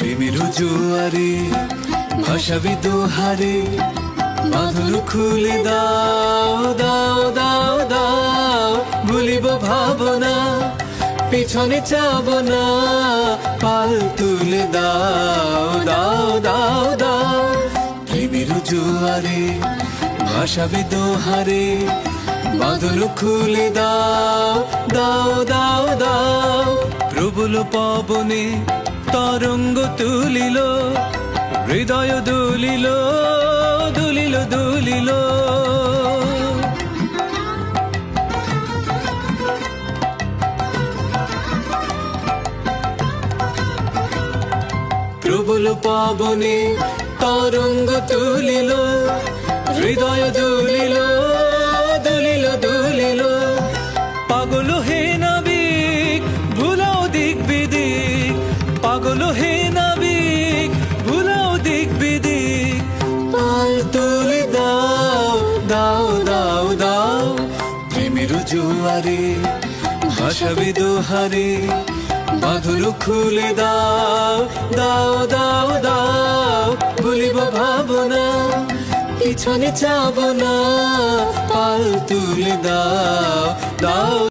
প্রেমের জোয়ারে ভাসাবি দোহারে, বাঁধন খুলে দাও দাও দাও দাও। ভুলিব ভাবনা, পিছনে চাব না, পাল তুলে দাও দাও দাও দাও। প্রেমের জোয়ারে ভাসাবি দোহারে, বাঁধন খুলে দাও দাও দাও দাও। প্রবল পবনে তরঙ্গ তুলিল, হৃদয় দুলিল দুলিল দুলিল। প্রবল পবনে তরঙ্গ তুলিল, হৃদয় দুলিল দুলিল দুলিল। পাগল হে নাবিক ভুলাও দিক বিদিক, পাগল হে নাবিক ভুলাও দিক বিদিক। পাল তুলে দাও দাও দাও দাও। প্রেমের জোয়ারে ভাসাবি দোহারে, বাঁধন খুলে দাও দাও দাও দাও। ভুলিব ভাবনা, পিছনে চাব না, পাল তুলে দাও দাও।